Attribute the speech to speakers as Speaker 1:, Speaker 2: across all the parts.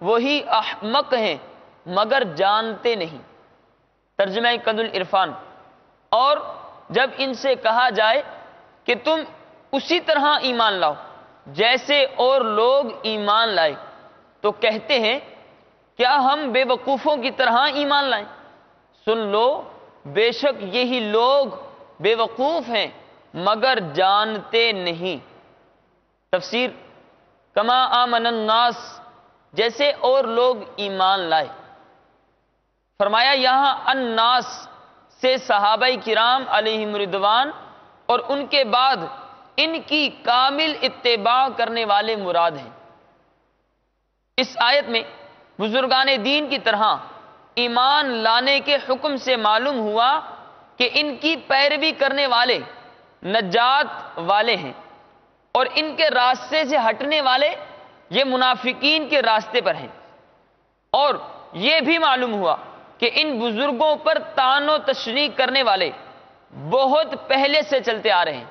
Speaker 1: وہی احمق ہیں مگر جانتے نہیں۔ ترجمہ کنز العرفان۔ اور جب ان سے کہا جائے کہ تم اسی طرح ایمان لاؤ جیسے اور لوگ ایمان لائے تو کہتے ہیں کیا ہم بے وقوفوں کی طرح ایمان لائیں؟ سن لو بے شک یہی لوگ بے وقوف ہیں مگر جانتے نہیں۔ تفسیر کما آمن الناس، جیسے اور لوگ ایمان لائے۔ فرمایا یہاں الناس سے صحابہ کرام علیہم رضوان اور ان کے بعد ان کی کامل اتباع کرنے والے مراد ہیں۔ اس آیت میں بزرگان دین کی طرح ایمان لانے کے حکم سے معلوم ہوا کہ ان کی پیروی کرنے والے نجات والے ہیں، اور ان کے راستے سے ہٹنے والے یہ منافقین کے راستے پر ہیں۔ اور یہ بھی معلوم ہوا کہ ان بزرگوں پر طعن و تشنیع کرنے والے بہت پہلے سے چلتے آ رہے ہیں۔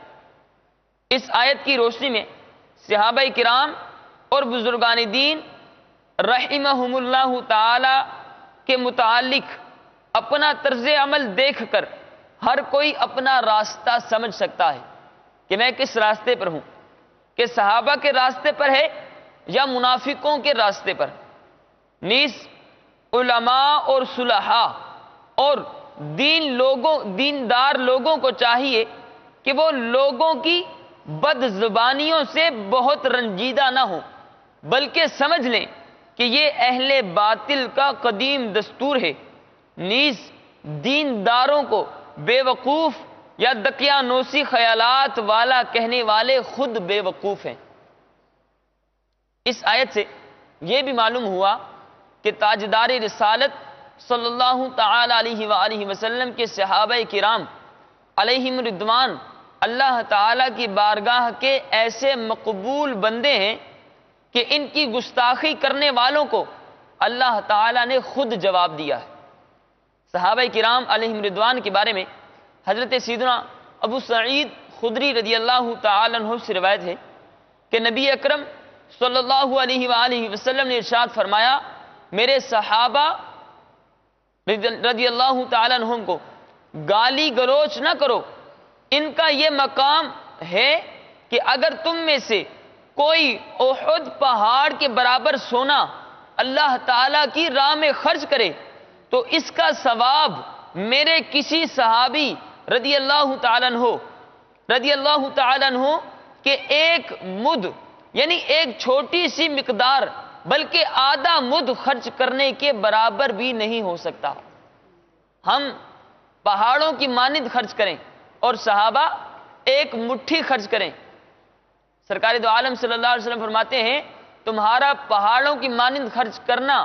Speaker 1: اس آیت کی روشنی میں صحابہ کرام اور بزرگان دین رحمہم اللہ تعالی کے متعلق اپنا طرز عمل دیکھ کر ہر کوئی اپنا راستہ سمجھ سکتا ہے کہ میں کس راستے پر ہوں، کہ صحابہ کے راستے پر ہے یا منافقوں کے راستے پر۔ نیز علماء اور صلحاء اور دیندار لوگوں کو چاہیے کہ وہ لوگوں کی بد زبانیوں سے بہت رنجیدہ نہ ہوں، بلکہ سمجھ لیں کہ یہ اہل باطل کا قدیم دستور ہے۔ نیز دینداروں کو بے وقوف یا دقیانوسی خیالات والا کہنے والے خود بے وقوف ہیں۔ اس آیت سے یہ بھی معلوم ہوا کہ تاجدار رسالت صلی اللہ تعالی علیہ وآلہ وسلم کے صحابہ کرام علیہم رضوان اللہ تعالی کی بارگاہ کے ایسے مقبول بندے ہیں کہ ان کی گستاخی کرنے والوں کو اللہ تعالی نے خود جواب دیا ہے۔ صحابہ کرام علیہم رضوان کے بارے میں حضرت سیدنا ابو سعید خدری رضی اللہ تعالی عنہ سے روایت ہے کہ نبی اکرم صلی اللہ علیہ وآلہ وسلم نے ارشاد فرمایا میرے صحابہ رضی اللہ تعالی عنہم کو گالی گلوچ نہ کرو، ان کا یہ مقام ہے کہ اگر تم میں سے کوئی احد پہاڑ کے برابر سونا اللہ تعالیٰ کی راہ میں خرچ کرے تو اس کا ثواب میرے کسی صحابی رضی اللہ تعالیٰ عنہ کے ایک مد یعنی ایک چھوٹی سی مقدار بلکہ آدھا مد خرچ کرنے کے برابر بھی نہیں ہو سکتا۔ ہم پہاڑوں کی مانند خرچ کریں اور صحابہ ایک مٹھی خرچ کریں۔ سرکار دو عالم صلی اللہ علیہ وسلم فرماتے ہیں تمہارا پہاڑوں کی مانند خرچ کرنا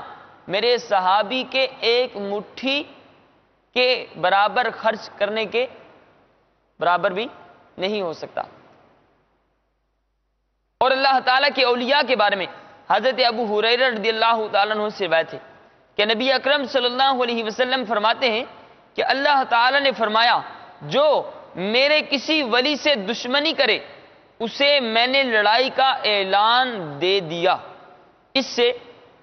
Speaker 1: میرے صحابی کے ایک مٹھی کے برابر خرچ کرنے کے برابر بھی نہیں ہو سکتا۔ اور اللہ تعالیٰ کے اولیاء کے بارے میں حضرت ابو ہریرہ رضی اللہ تعالیٰ عنہ سے روایت ہے کہ نبی اکرم صلی اللہ علیہ وسلم فرماتے ہیں کہ اللہ تعالیٰ نے فرمایا جو میرے کسی ولی سے دشمنی کرے اسے میں نے لڑائی کا اعلان دے دیا۔ اس سے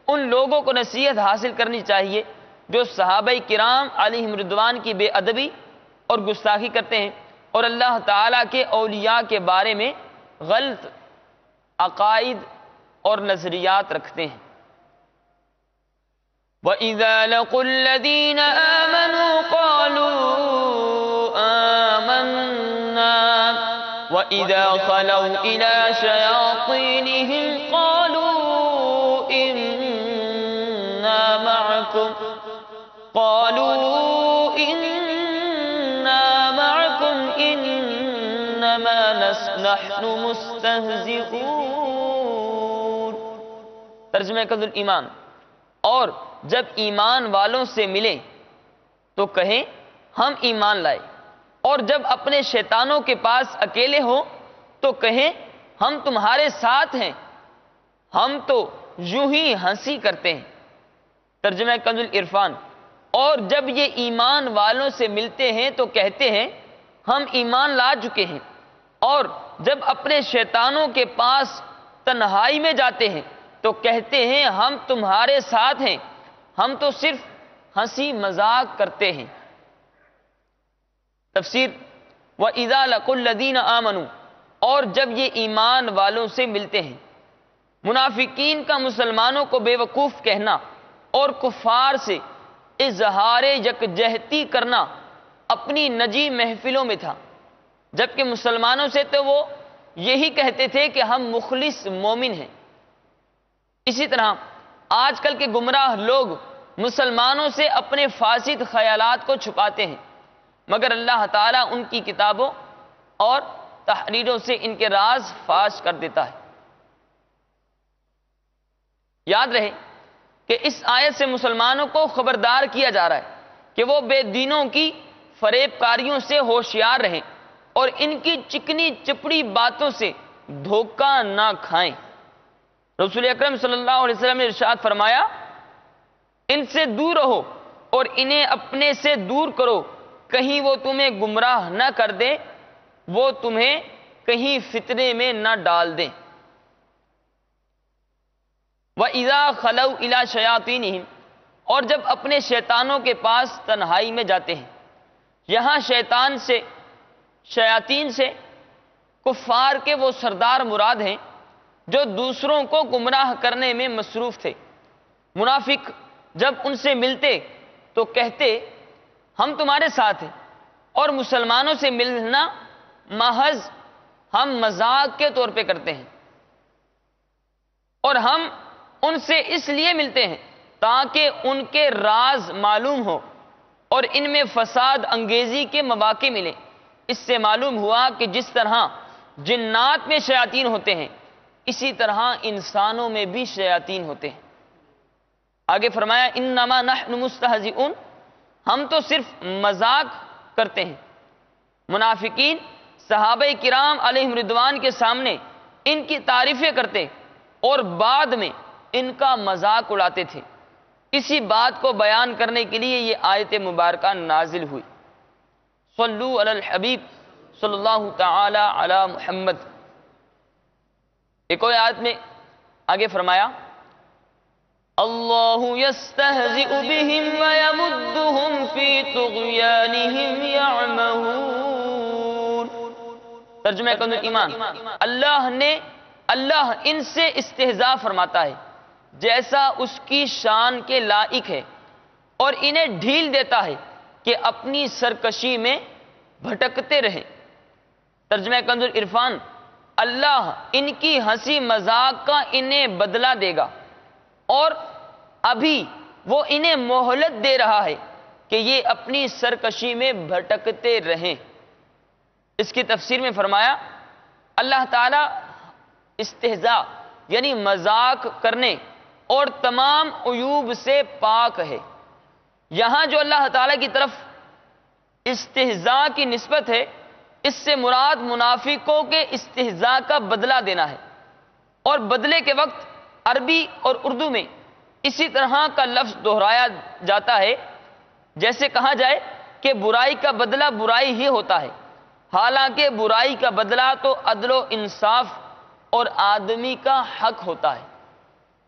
Speaker 1: ان لوگوں کو نصیحت حاصل کرنی چاہیے جو صحابہ کرام علیہم رضوان کی بے ادبی اور گستاخی کرتے ہیں اور اللہ تعالیٰ کے اولیاء کے بارے میں غلط عقائد اور نظریات رکھتے ہیں۔ وَإِذَا لَقُوا الَّذِينَ آمَنُوا قَالُوا آمَنَّا وَإِذَا خَلَوْا إِلَى شَيَاطِينِهِمْ قَالُوا إِنَّا مَعَكُمْ إِنَّمَا نَحْنُ مُسْتَهْزِئُونَ۔ ترجمہ کنز الایمان۔ اور جب ایمان والوں سے ملیں تو کہیں ہم ایمان لائے، اور جب اپنے شیطانوں کے پاس اکیلے ہوں تو کہیں ہم تمہارے ساتھ ہیں، ہم تو یوں ہی ہنسی کرتے ہیں۔ ترجمہ کنز العرفان۔ اور جب یہ ایمان والوں سے ملتے ہیں تو کہتے ہیں ہم ایمان لا چکے ہیں، اور جب اپنے شیطانوں کے پاس تنہائی میں جاتے ہیں تو کہتے ہیں ہم تمہارے ساتھ ہیں، ہم تو صرف ہنسی مذاق کرتے ہیں۔ تفسیر وَإِذَا لَقُوا الَّذِينَ آمَنُوا، اور جب یہ ایمان والوں سے ملتے ہیں۔ منافقین کا مسلمانوں کو بے وقوف کہنا اور کفار سے اظہار یکجہتی کرنا اپنی نجی محفلوں میں تھا، جبکہ مسلمانوں سے تو وہ یہی کہتے تھے کہ ہم مخلص مومن ہیں۔ اسی طرح آج کل کے گمراہ لوگ مسلمانوں سے اپنے فاسد خیالات کو چھپاتے ہیں، مگر اللہ تعالیٰ ان کی کتابوں اور تحریروں سے ان کے راز فاش کر دیتا ہے۔ یاد رہے کہ اس آیت سے مسلمانوں کو خبردار کیا جا رہا ہے کہ وہ بے دینوں کی فریب کاریوں سے ہوشیار رہیں اور ان کی چکنی چپڑی باتوں سے دھوکہ نہ کھائیں۔ رسول اکرم صلی اللہ علیہ وسلم نے ارشاد فرمایا، ان سے دور رہو اور انہیں اپنے سے دور کرو، کہیں وہ تمہیں گمراہ نہ کر دیں، وہ تمہیں کہیں فتنے میں نہ ڈال دیں۔ وَإِذَا خَلَوْا إِلَىٰ شَيَاطِينِهِمْ، اور جب اپنے شیطانوں کے پاس تنہائی میں جاتے ہیں۔ یہاں شیاطین سے کفار کے وہ سردار مراد ہیں جو دوسروں کو گمراہ کرنے میں مصروف تھے۔ منافق جب ان سے ملتے تو کہتے ہم تمہارے ساتھ ہیں، اور مسلمانوں سے ملنا محض ہم مذاق کے طور پہ کرتے ہیں، اور ہم ان سے اس لیے ملتے ہیں تاکہ ان کے راز معلوم ہو اور ان میں فساد انگیزی کے مواقع ملیں۔ اس سے معلوم ہوا کہ جس طرح جنات میں شیاطین ہوتے ہیں، اسی طرح انسانوں میں بھی شیاطین ہوتے ہیں۔ آگے فرمایا انما نحن مستہزئون، ہم تو صرف مذاق کرتے ہیں۔ منافقین صحابہ کرام علیہم رضوان کے سامنے ان کی تعریفیں کرتے اور بعد میں ان کا مذاق اڑاتے تھے۔ اسی بات کو بیان کرنے کے لیے یہ آیت مبارکہ نازل ہوئی۔ صلو علی الحبیب صلی اللہ تعالی علی محمد۔ ایک اور آیت میں آگے فرمایا اللہ یستہزئ بہم ویمدہم فی طغیانہم یعمہون۔ ترجمہ کنز ایمان، اللہ ان سے استہزاء فرماتا ہے جیسا اس کی شان کے لائق ہے، اور انہیں ڈھیل دیتا ہے کہ اپنی سرکشی میں بھٹکتے رہیں۔ ترجمہ کنز عرفان، اللہ ان کی ہنسی مذاق کا انہیں بدلہ دے گا، اور ابھی وہ انہیں مہلت دے رہا ہے کہ یہ اپنی سرکشی میں بھٹکتے رہیں۔ اس کی تفسیر میں فرمایا اللہ تعالیٰ استہزاء یعنی مذاق کرنے اور تمام عیوب سے پاک ہے۔ یہاں جو اللہ تعالیٰ کی طرف استہزاء کی نسبت ہے، اس سے مراد منافقوں کے استہزاء کا بدلہ دینا ہے، اور بدلے کے وقت عربی اور اردو میں اسی طرح کا لفظ دہرایا جاتا ہے جیسے کہا جائے کہ برائی کا بدلہ برائی ہی ہوتا ہے، حالانکہ برائی کا بدلہ تو عدل و انصاف اور آدمی کا حق ہوتا ہے۔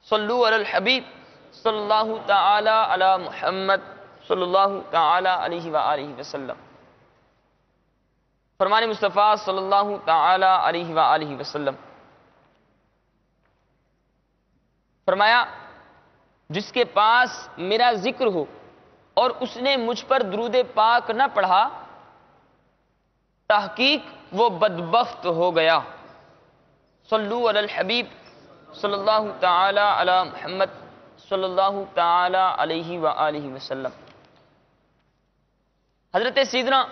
Speaker 1: صلو علی الحبیب صلی اللہ تعالی علی محمد صلی اللہ تعالی علیہ وآلہ وسلم۔ فرمان مصطفیٰ صلی اللہ تعالی علیہ وآلہ وسلم، فرمایا جس کے پاس میرا ذکر ہو اور اس نے مجھ پر درود پاک نہ پڑھا، تحقیق وہ بدبخت ہو گیا۔ صلو علی الحبیب صلی اللہ تعالی علی محمد صلی اللہ تعالی علیہ وآلہ وسلم۔ حضرت سیدنا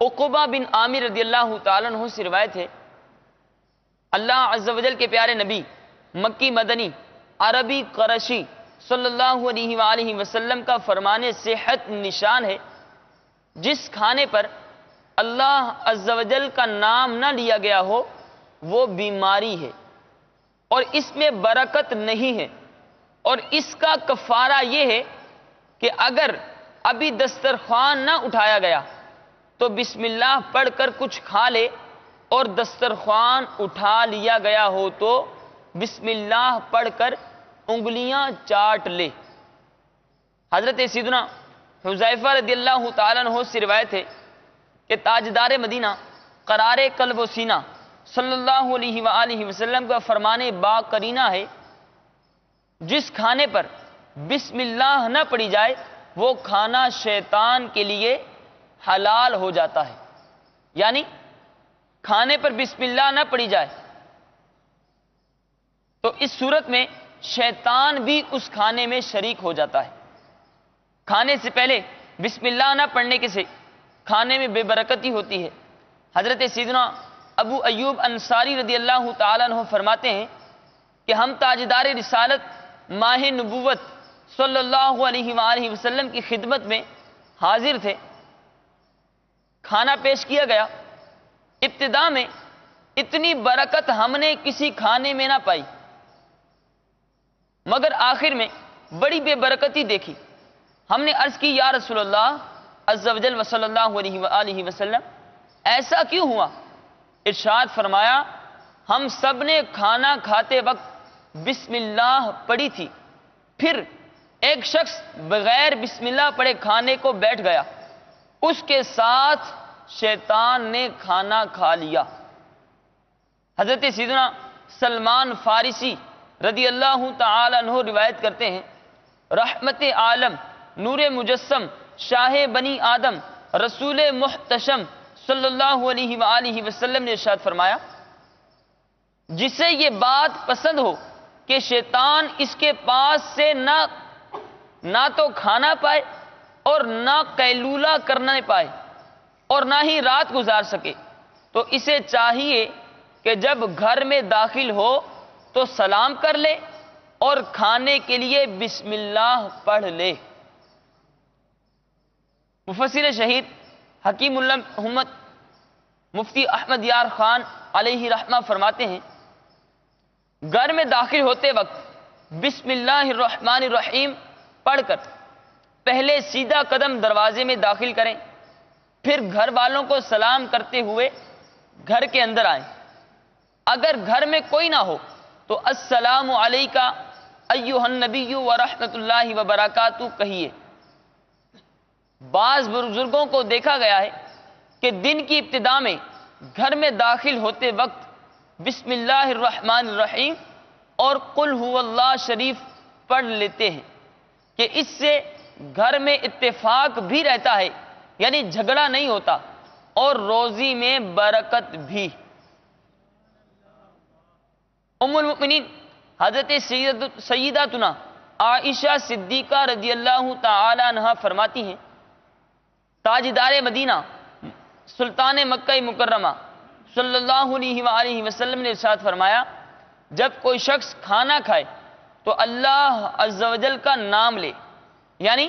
Speaker 1: عقبہ بن عامر رضی اللہ تعالیٰ عنہ سے روایت ہے، اللہ عز و جل کے پیارے نبی مکی مدنی عربی قرشی صلی اللہ علیہ وآلہ وسلم کا فرمان صحت نشان ہے، جس کھانے پر اللہ عز و جل کا نام نہ لیا گیا ہو وہ بیماری ہے، اور اس میں برکت نہیں ہے، اور اس کا کفارہ یہ ہے کہ اگر ابھی دسترخوان نہ اٹھایا گیا تو بسم اللہ پڑھ کر کچھ کھا لے، اور دسترخوان اٹھا لیا گیا ہو تو بسم اللہ پڑھ کر انگلیاں چاٹ لے۔ حضرت سیدنا حذیفہ رضی اللہ تعالیٰ عنہ سے روایت ہے کہ تاجدار مدینہ قرار قلب و سینہ صلی اللہ علیہ وآلہ وسلم کا فرمان با قرینہ ہے، جس کھانے پر بسم اللہ نہ پڑھی جائے وہ کھانا شیطان کے لیے حلال ہو جاتا ہے۔ یعنی کھانے پر بسم اللہ نہ پڑھی جائے تو اس صورت میں شیطان بھی اس کھانے میں شریک ہو جاتا ہے۔ کھانے سے پہلے بسم اللہ نہ پڑھنے کے سے کھانے میں بے برکتی ہوتی ہے۔ حضرت سیدنا ابو ایوب انصاری رضی اللہ تعالیٰ عنہ فرماتے ہیں کہ ہم تاجدار رسالت ماہ نبوت صلی اللہ علیہ وآلہ وسلم کی خدمت میں حاضر تھے۔ کھانا پیش کیا گیا، ابتدا میں اتنی برکت ہم نے کسی کھانے میں نہ پائی، مگر آخر میں بڑی بے برکتی دیکھی۔ ہم نے عرض کی یا رسول اللہ عز و جل و صلی اللہ علیہ وآلہ وسلم ایسا کیوں ہوا؟ ارشاد فرمایا ہم سب نے کھانا کھاتے وقت بسم اللہ پڑھی تھی، پھر ایک شخص بغیر بسم اللہ پڑھے کھانے کو بیٹھ گیا، اس کے ساتھ شیطان نے کھانا کھا لیا۔ حضرت سیدنا سلمان فارسی رضی اللہ تعالی عنہ روایت کرتے ہیں، رحمت عالم، نور مجسم، شاہ بنی آدم، رسول محتشم صلی اللہ علیہ وآلہ وسلم نے ارشاد فرمایا جسے یہ بات پسند ہو کہ شیطان اس کے پاس سے نہ تو کھانا پائے اور نہ قیلولہ کرنا پائے اور نہ ہی رات گزار سکے، تو اسے چاہیے کہ جب گھر میں داخل ہو تو سلام کر لے اور کھانے کے لیے بسم اللہ پڑھ لے۔ مفسر شہید حکیم الامت مفتی احمد یار خان علیہ رحمہ فرماتے ہیں گھر میں داخل ہوتے وقت بسم اللہ الرحمن الرحیم پڑھ کر پہلے سیدھا قدم دروازے میں داخل کریں، پھر گھر والوں کو سلام کرتے ہوئے گھر کے اندر آئیں۔ اگر گھر میں کوئی نہ ہو تو السلام علیکہ ایھا النبی ورحمۃ اللہ وبرکاتہ کہیے۔ بعض بزرگوں کو دیکھا گیا ہے کہ دن کی ابتدا میں گھر میں داخل ہوتے وقت بسم اللہ الرحمن الرحیم اور قل هو اللہ شریف پڑھ لیتے ہیں کہ اس سے گھر میں اتفاق بھی رہتا ہے، یعنی جھگڑا نہیں ہوتا، اور روزی میں برکت بھی۔ ام المؤمنین حضرت سیداتنا عائشہ صدیقہ رضی اللہ تعالی عنہا فرماتی ہیں تاجدار مدینہ سلطان مکہ مکرمہ صلی اللہ علیہ وآلہ وسلم نے ارشاد فرمایا جب کوئی شخص کھانا کھائے تو اللہ عز و جل کا نام لے، یعنی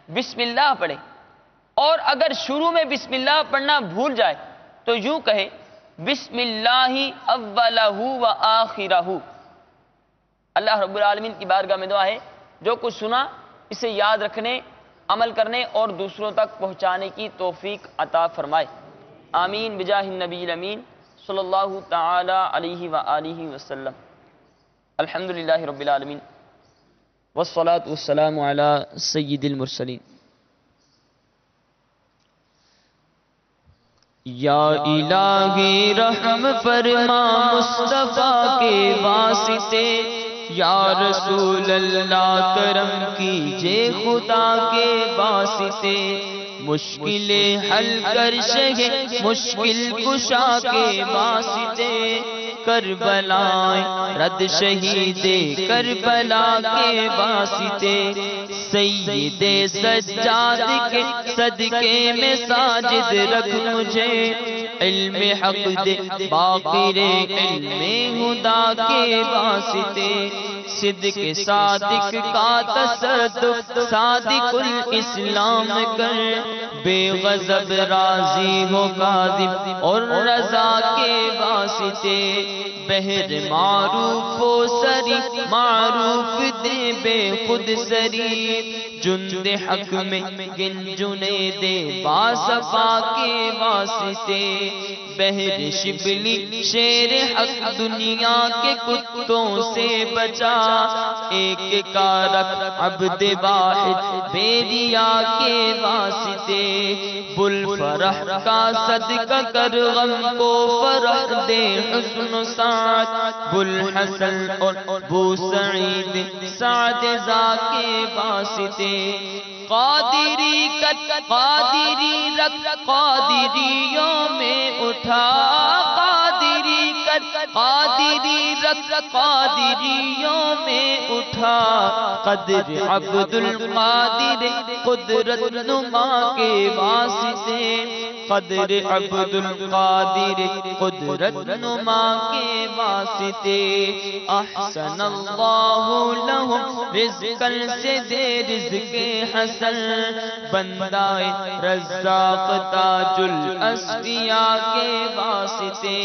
Speaker 1: بسم اللہ پڑھے، اور اگر شروع میں بسم اللہ پڑھنا بھول جائے تو یوں کہے بسم اللہ اولہ و آخرہ۔ اللہ رب العالمین کی بارگاہ میں دعا ہے جو کچھ سنا اسے یاد رکھنے، عمل کرنے اور دوسروں تک پہنچانے کی توفیق عطا فرمائے، آمین بجاہ النبی الامین صلی اللہ تعالی علیہ وآلہ وسلم۔ الحمدللہ رب العالمین والصلاة والسلام علی سید المرسلین۔
Speaker 2: یا الہی رحم فرما مصطفیٰ کے واسطے، یا رسول اللہ کرم کیجے خدا کے واسطے، مشکل حل کر شہ مشکل کشا کے واسطے، کربلائیں رد شہید کربلا کے واسطے، سید سجاد کے صدقے میں ساجد رکھ مجھے، علم حق دے باقر علم خدا کے واسطے، صدق صادق کا تصدق صادق الاسلام کر، بے غضب راضی ہو کاذب اور رضا کے واسطے، بہر معروف و سری معروف دے بے خود سری، جند حق میں گنجنے دے باصفا کے واسطے، بہر شبلی شیر حق دنیا کے کتوں سے بچا، ایک کا رکھ عبد واحد بیدیا کے واسطے، بل فرح کا صدقہ کر غم کو فرح دے حسن و سعد، بل حسن اور بو سعید سعد زا کے واسطے، قادری کت قادری رکھ قادریوں میں اٹھا، قادری کت قادری رکھ قادریوں میں اٹھا، قدر عبد القادر قدرت نما کے واسطے، قدر عبد القادر قدرت نما کے واسطے، احسن اللہ لہم رزقا سے دے رزق حسن، بندہ رزاق تاج الاسفیاء کے واسطے،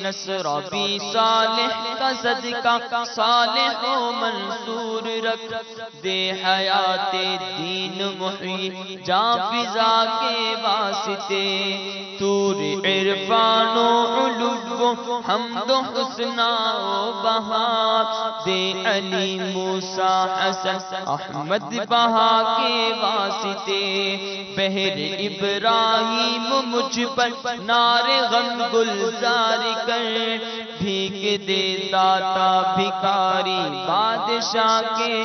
Speaker 2: نصر بھی صالح کا صدقہ صالح و منصور رکھ، دے حیات دین محیی جاں فضا کے واسطے، طور عرفان و علو حمد و حسنہ و بہا، دے علی موسیٰ حسن احمد بہا کے واسطے، بہر ابراہیم مجھ پر نار غم گلزار کر، بھیک دے داتا بھکاری بادشاہ کے،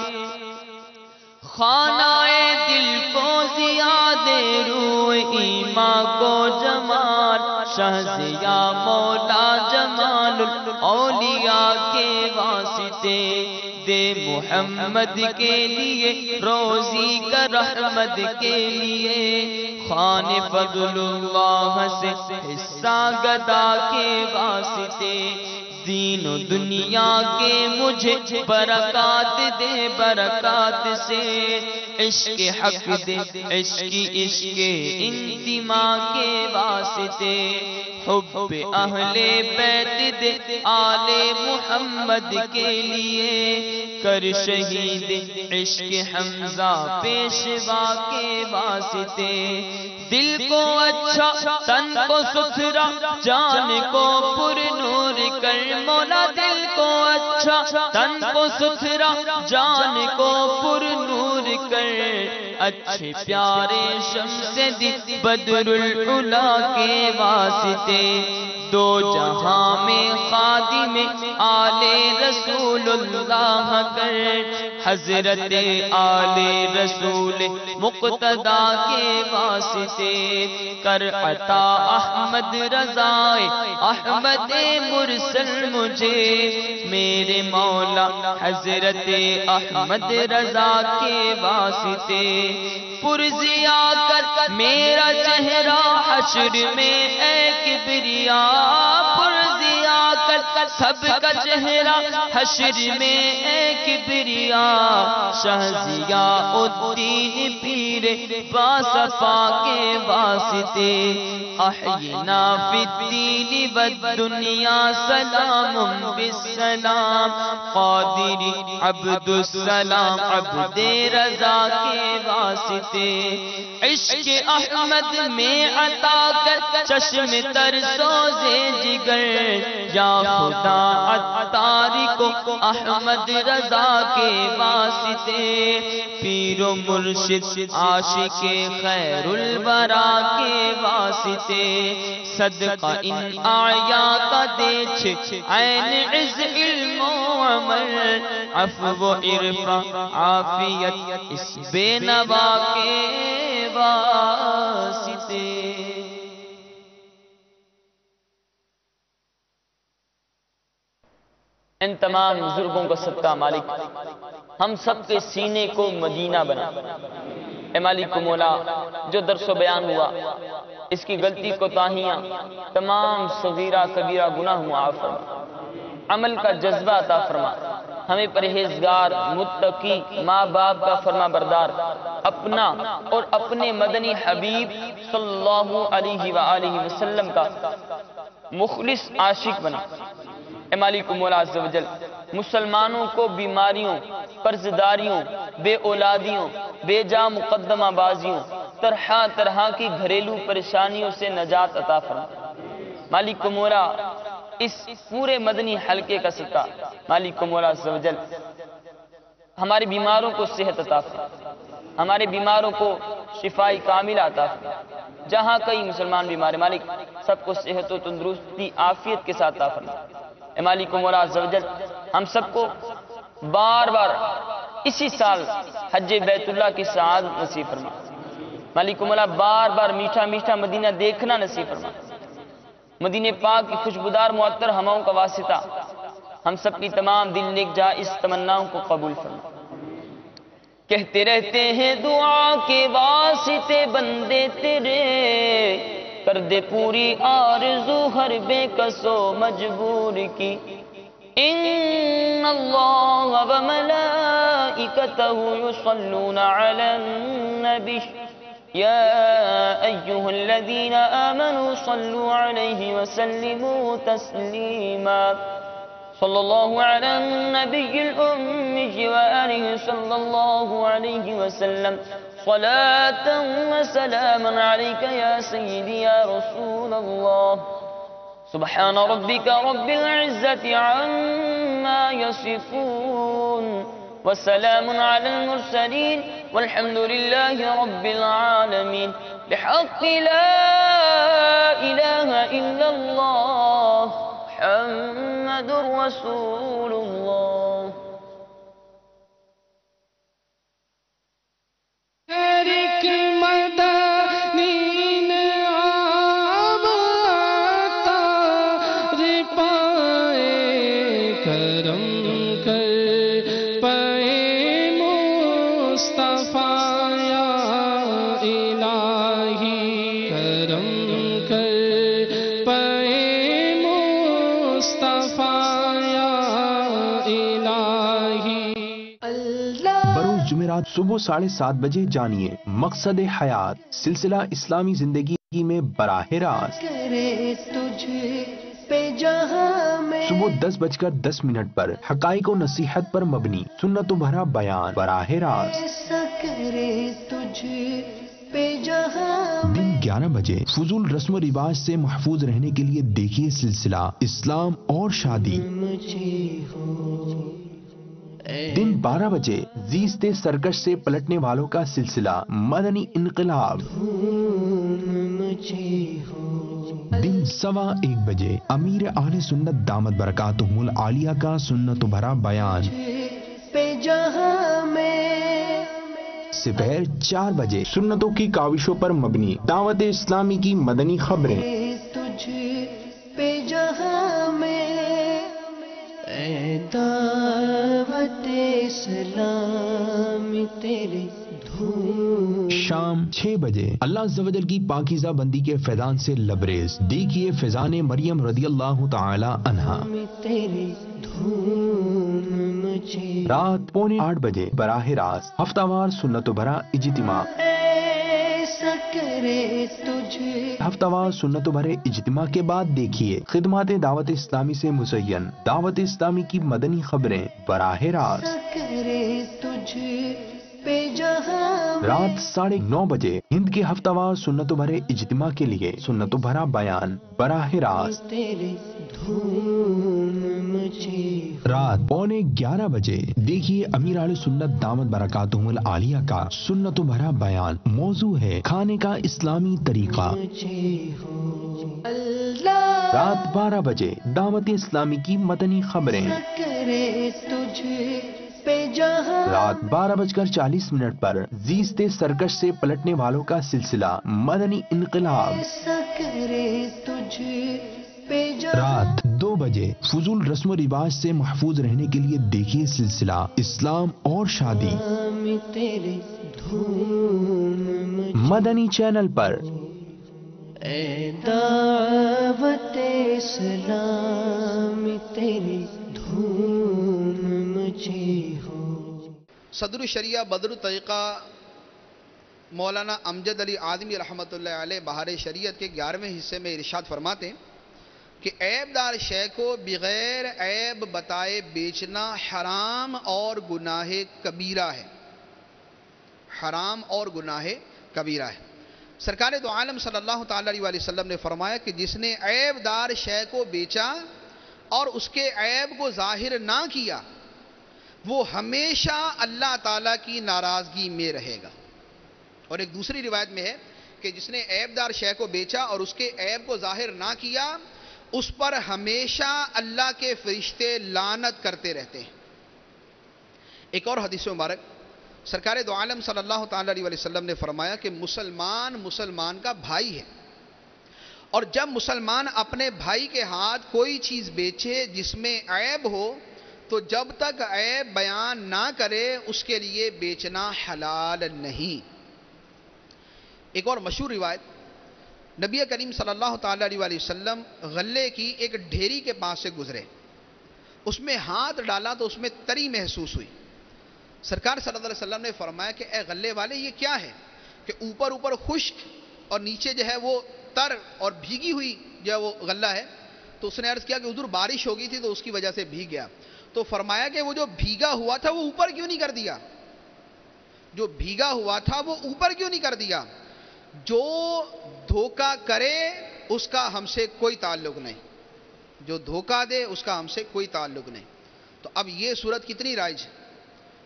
Speaker 2: خانہ دل کو زیاد روح ایمان کو جمال، شہزیا مولا جمال الاولیاء کے واسطے، دے محمد کے لیے روزی کا رحمت کے لیے، خوان فضل اللہ سے حصہ گدا کے واسطے، دین و دنیا کے مجھے برکات دے برکات سے، عشق حق دے عشق انتماء کے واسطے، حب اہل بیت دے آل محمد کے لیے، کر شہید عشق حمزہ پیشوا کے واسطے، دل کو اچھا تن کو ستھرا جان کو پر نور کر، مولا دل کو اچھا تن کو ستھرا جان کو پر نور کر، اچھے پیارے شمس دل بدر العلا کے واسطے، دو جہاں میں خادم آل رسول اللہ کر، حضرت آل رسول مقتدی کے واسطے، کر عطا احمد رضا احمد مرسل مجھے، میرے مولا حضرت احمد رضا کے واسطے، پرزیا کر میرا چہرہ حشر میں اے کبریا، پرزیا کر سب کا چہرہ حشر میں اے کبریا، شہزیا الدین پیر باصفا کے واسطے، احینا فی الدین والدنیا سلام بالسلام، قادری عبد السلام عبد رضا کے واسطے، عشق احمد میں عطا کر چشم تر سوزے جگر، یا خدا عطاری کو احمد رضا کے واسطے، پیر و مرشد عاشق خیر الورا کے واسطے، صدقہ ان آیا کا دیچھ عین عز علم و عمل، عفو و عرفہ عافیت اس بے نوا کے واسطے۔
Speaker 1: ان تمام بزرگوں کا صدقہ مالک ہم سب کے سینے کو مدینہ بنا۔ اے مالک و مولا، جو درس و بیان ہوا اس کی غلطی کوتاہیاں تمام صغیرہ کبیرہ گناہ معاف فرما، عمل کا جذبہ عطا فرما، ہمیں پرہیزگار، متقی، ماں باپ کا فرما بردار، اپنا اور اپنے مدنی حبیب صلی اللہ علیہ وآلہ وسلم کا مخلص عاشق بنا۔ اے مالک مولا عز و جل، مسلمانوں کو بیماریوں، قرضداریوں، بے اولادیوں، بے جا مقدمہ بازیوں، طرح طرح کی گھریلو پریشانیوں سے نجات عطا فرما۔ مالک مولا اس پورے مدنی حلقے کا صدقہ مالک مولا عز و جل ہمارے بیماروں کو صحت عطا فرما، ہمارے بیماروں کو شفاء کاملہ عطا فرما۔ جہاں کئی مسلمان بیمار ہیں مالک سب کو صحت و تندرستی عافیت کے ساتھ عطا فرما۔ اے مالک مولا عز و جل ہم سب کو بار بار اسی سال حج بیت اللہ کی سعادت نصیب فرما۔ مالک مولا بار بار میٹھا میٹھا مدینہ دیکھنا نصیب فرما۔ مدینہ پاک کی خوشبودار معطر ہواؤں کا واسطہ ہم سب کی تمام دل نیک جائز تمناؤں کو قبول فرما۔ کہتے رہتے ہیں دعا کے واسطے بندے تیرے، کر دے پوری آرزو ہر بے کس و مجبور کی۔ ان اللہ و ملائکتہ یصلون علی النبی یا ایہا الذین آمنوا صلوا علیہ وسلموا تسلیما۔ صلی اللہ علی النبی الأمی وآلہ صلی اللہ علیہ وسلم صلاة و سلاما علیک یا سیدی یا رسول اللہ۔ سبحان ربک رب العزت عما یصفون وسلام علی المرسلین والحمد للہ رب العالمین۔ بحق لا الہ الا اللہ محمد رسول اللہ۔
Speaker 3: ایک مدنی نعام عطار پائے کرم کر پائے مصطفیٰ یا الہی کرم کر پائے مصطفیٰ یا الہی۔
Speaker 4: بروز جمعرات صبح 7:30 بجے جانیے مقصد حیات سلسلہ اسلامی زندگی میں براہ راست
Speaker 3: کرے تجھ پہ جہاں میں
Speaker 4: صبح 10:10 پر حقائق و نصیحت پر مبنی سنت و بھرا بیان براہ راست۔
Speaker 3: ایسا کرے تجھ پہ جہاں
Speaker 4: دن 11 بجے فضول رسم و رواج سے محفوظ رہنے کے لیے دیکھیے سلسلہ اسلام اور شادی۔
Speaker 3: مجھے ہو
Speaker 4: دن 12 بجے زیست سرکش سے پلٹنے والوں کا سلسلہ مدنی انقلاب۔
Speaker 3: مجھے ہو
Speaker 4: دن 1:15 بجے امیر اہل سنت دامت برکاتہم العالیہ کا سنت و بھرا بیان۔
Speaker 3: پہ جہاں میں
Speaker 4: دوپہر 4 بجے سنتوں کی کاوشوں پر مبنی دعوت اسلامی کی مدنی خبریں۔
Speaker 3: تجھ پہ جہاں میں اے دعوت اسلام تیرے دھوم۔
Speaker 4: شام 6 بجے اللہ عز و جل کی پاکیزہ بندی کے فیضان سے لبریز دیکھیے فیضان مریم رضی اللہ تعالی عنہا۔
Speaker 3: تیرے دھوم مجھے
Speaker 4: رات 7:45 بجے براہ راست ہفتہ وار سنت و بھرا اجتماع۔
Speaker 3: ایسا کرے تجھ
Speaker 4: ہفتہ وار سنت و بھرے اجتماع کے بعد دیکھیے خدمات دعوت اسلامی سے مزین دعوت اسلامی کی مدنی خبریں براہ راست۔
Speaker 3: کرے تجھ پہ جہاں
Speaker 4: رات 9:30 بجے ہند کے ہفتہ وار سنت و بھرے اجتماع کے لیے سنت و بھرا بیان براہ راست۔
Speaker 3: تیرے دھوم مجھے
Speaker 4: رات 11:15 بجے دیکھیے امیر اہل سنت دامت برکاتہم العالیہ کا سنت و بھرا بیان۔ موضوع ہے کھانے کا اسلامی طریقہ۔
Speaker 3: مجھے ہو اللہ
Speaker 4: رات 12 بجے دعوت اسلامی کی مدنی خبریں۔
Speaker 3: کرے تجھ پہ جہاں
Speaker 4: رات 12:40 پر زیست سرکش سے پلٹنے والوں کا سلسلہ مدنی انقلاب۔
Speaker 3: ایسا کرے تجھ پہ جہاں
Speaker 4: رات 2 بجے فضول رسم و رواج سے محفوظ رہنے کے لیے دیکھیے سلسلہ اسلام اور شادی
Speaker 3: تیرے دھوم
Speaker 4: مدنی چینل پر۔
Speaker 3: اے دعوت اسلام تیرے دھوم اونچی ہو.
Speaker 5: صدر الشریعہ بدر الطریقہ مولانا امجد علی آدمی رحمۃ اللہ علیہ بہار شریعت کے 11ویں حصے میں ارشاد فرماتے ہیں کہ عیب دار شے کو بغیر عیب بتائے بیچنا حرام اور گناہ کبیرہ ہے. حرام اور گناہ کبیرہ ہے. سرکار دو عالم صلی اللہ تعالی علیہ وسلم نے فرمایا کہ جس نے عیب دار شے کو بیچا اور اس کے عیب کو ظاہر نہ کیا وہ ہمیشہ اللہ تعالیٰ کی ناراضگی میں رہے گا. اور ایک دوسری روایت میں ہے کہ جس نے عیب دار شے کو بیچا اور اس کے عیب کو ظاہر نہ کیا اس پر ہمیشہ اللہ کے فرشتے لعنت کرتے رہتے ہیں. ایک اور حدیث مبارک سرکار دو عالم صلی اللہ تعالی علیہ وسلم نے فرمایا کہ مسلمان کا بھائی ہے اور جب مسلمان اپنے بھائی کے ہاتھ کوئی چیز بیچے جس میں عیب ہو تو جب تک عیب بیان نہ کرے اس کے لیے بیچنا حلال نہیں. ایک اور مشہور روایت نبی کریم صلی اللہ تعالی علیہ وسلم غلے کی ایک ڈھیری کے پاس سے گزرے. اس میں ہاتھ ڈالا تو اس میں تری محسوس ہوئی. سرکار صلی اللہ علیہ وسلم نے فرمایا کہ اے غلے والے یہ کیا ہے کہ اوپر خشک اور نیچے جو ہے وہ تر اور بھیگی ہوئی جو ہے وہ غلہ ہے. تو اس نے عرض کیا کہ حضور بارش ہو گئی تھی تو اس کی وجہ سے بھیگ گیا. تو فرمایا کہ وہ جو بھیگا ہوا تھا وہ اوپر کیوں نہیں کر دیا؟ جو بھیگا ہوا تھا وہ اوپر کیوں نہیں کر دیا؟ جو دھوکہ کرے اس کا ہم سے کوئی تعلق نہیں. جو دھوکہ دے اس کا ہم سے کوئی تعلق نہیں. تو اب یہ صورت کتنی رائج ہے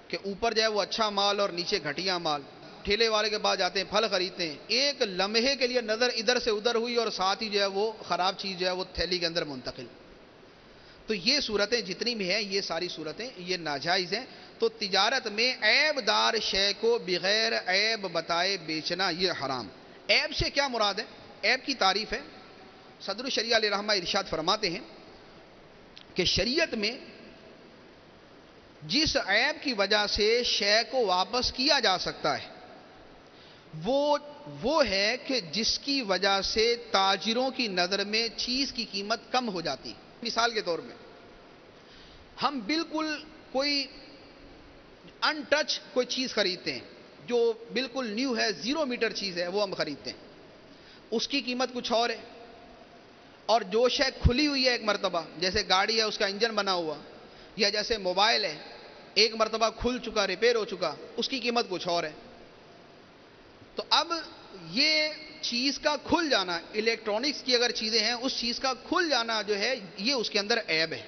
Speaker 5: کہ اوپر جو ہے وہ اچھا مال اور نیچے گھٹیا مال. ٹھیلے والے کے بعد جاتے ہیں پھل خریدتے ہیں, ایک لمحے کے لیے نظر ادھر سے ادھر ہوئی اور ساتھ ہی جو ہے وہ خراب چیز جو ہے وہ تھیلی کے اندر منتقل. تو یہ صورتیں جتنی بھی ہیں یہ ساری صورتیں یہ ناجائز ہیں. تو تجارت میں عیب دار شے کو بغیر عیب بتائے بیچنا یہ حرام. عیب سے کیا مراد ہے؟ عیب کی تعریف ہے. صدر الشریعہ علیہ رحمہ ارشاد فرماتے ہیں کہ شریعت میں جس عیب کی وجہ سے شے کو واپس کیا جا سکتا ہے وہ ہے کہ جس کی وجہ سے تاجروں کی نظر میں چیز کی قیمت کم ہو جاتی ہے. مثال کے طور میں ہم بالکل کوئی ان ٹچ کوئی چیز خریدتے ہیں جو بالکل نیو ہے, 0 میٹر چیز ہے, وہ ہم خریدتے ہیں. اس کی قیمت کچھ اور ہے. اور جو شے کھلی ہوئی ہے ایک مرتبہ, جیسے گاڑی ہے اس کا انجن بنا ہوا, یا جیسے موبائل ہے ایک مرتبہ کھل چکا ریپیئر ہو چکا, اس کی قیمت کچھ اور ہے. تو اب یہ چیز کا کھل جانا, الیکٹرانکس کی اگر چیزیں ہیں اس چیز کا کھل جانا جو ہے یہ اس کے اندر عیب ہے,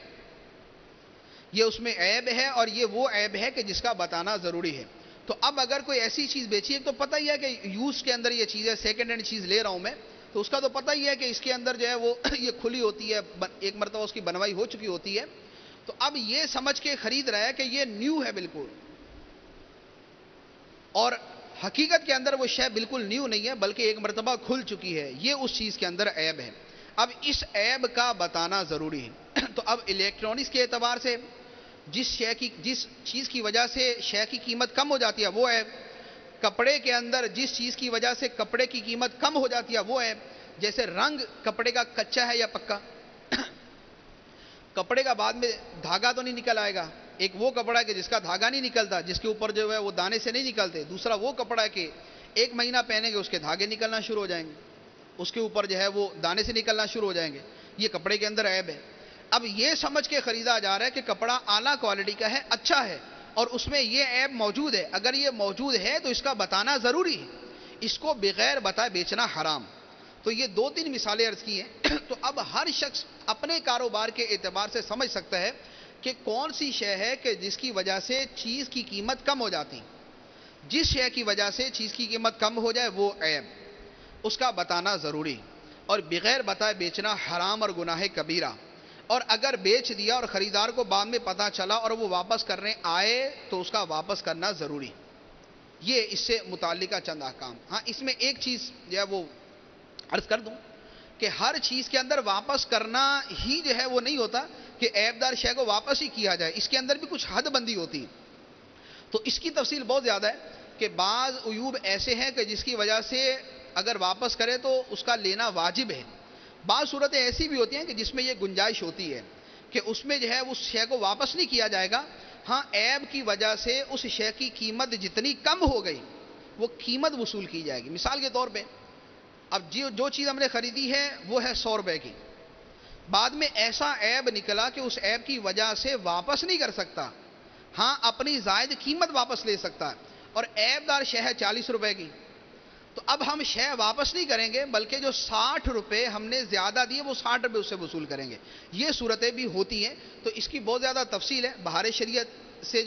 Speaker 5: یہ اس میں عیب ہے. اور یہ وہ عیب ہے کہ جس کا بتانا ضروری ہے. تو اب اگر کوئی ایسی چیز بیچی ہے تو پتہ ہی ہے کہ یوز کے اندر یہ چیز ہے, سیکنڈ ہینڈ چیز لے رہا ہوں میں, تو اس کا تو پتہ ہی ہے کہ اس کے اندر جو ہے وہ یہ کھلی ہوتی ہے, ایک مرتبہ اس کی بنوائی ہو چکی ہوتی ہے. تو اب یہ سمجھ کے خرید رہا ہے کہ یہ نیو ہے بالکل, اور حقیقت کے اندر وہ شے بالکل نیو نہیں ہے بلکہ ایک مرتبہ کھل چکی ہے. یہ اس چیز کے اندر عیب ہے. اب اس عیب کا بتانا ضروری ہے. تو اب الیکٹرانکس کے اعتبار سے جس چیز کی وجہ سے شے کی قیمت کم ہو جاتی ہے وہ عیب. کپڑے کے اندر جس چیز کی وجہ سے کپڑے کی قیمت کم ہو جاتی ہے وہ عیب. جیسے رنگ کپڑے کا کچا ہے یا پکا, کپڑے کا بعد میں دھاگا تو نہیں نکل آئے گا. ایک وہ کپڑا ہے کہ جس کا دھاگا نہیں نکلتا, جس کے اوپر جو ہے وہ دانے سے نہیں نکلتے. دوسرا وہ کپڑا ہے کہ 1 مہینہ پہنے گے اس کے دھاگے نکلنا شروع ہو جائیں گے, اس کے اوپر جو ہے وہ دانے سے نکلنا شروع ہو جائیں گے. یہ کپڑے کے اندر عیب ہے. اب یہ سمجھ کے خریدا جا رہا ہے کہ کپڑا اعلیٰ کوالٹی کا ہے, اچھا ہے, اور اس میں یہ عیب موجود ہے. اگر یہ موجود ہے تو اس کا بتانا ضروری ہے. اس کو بغیر بتائے بیچنا حرام. تو یہ 2-3 مثالیں عرض کی ہیں. تو اب ہر شخص اپنے کاروبار کے اعتبار سے سمجھ سکتا ہے کہ کون سی شے ہے کہ جس کی وجہ سے چیز کی قیمت کم ہو جاتی. جس شے کی وجہ سے چیز کی قیمت کم ہو جائے وہ عیب, اس کا بتانا ضروری, اور بغیر بتائے بیچنا حرام اور گناہ کبیرہ. اور اگر بیچ دیا اور خریدار کو بعد میں پتہ چلا اور وہ واپس کرنے آئے تو اس کا واپس کرنا ضروری. یہ اس سے متعلقہ چند احکام. ہاں, اس میں ایک چیز جو ہے وہ عرض کر دوں کہ ہر چیز کے اندر واپس کرنا ہی جو ہے وہ نہیں ہوتا کہ عیب دار شے کو واپس ہی کیا جائے. اس کے اندر بھی کچھ حد بندی ہوتی ہے. تو اس کی تفصیل بہت زیادہ ہے کہ بعض عیوب ایسے ہیں کہ جس کی وجہ سے اگر واپس کرے تو اس کا لینا واجب ہے. بعض صورتیں ایسی بھی ہوتی ہیں کہ جس میں یہ گنجائش ہوتی ہے کہ اس میں جو ہے اس شے کو واپس نہیں کیا جائے گا ہاں عیب کی وجہ سے اس شے کی قیمت جتنی کم ہو گئی وہ قیمت وصول کی جائے گی. مثال کے طور پہ اب جو چیز ہم نے خریدی ہے وہ ہے 100 روپے کی، بعد میں ایسا عیب نکلا کہ اس عیب کی وجہ سے واپس نہیں کر سکتا، ہاں اپنی زائد قیمت واپس لے سکتا ہے، اور عیب دار شے ہے 40 روپے کی، تو اب ہم شے واپس نہیں کریں گے بلکہ جو 60 روپے ہم نے زیادہ دیے وہ 60 روپے اس سے وصول کریں گے. یہ صورتیں بھی ہوتی ہیں. تو اس کی بہت زیادہ تفصیل ہے. بہار شریعت سے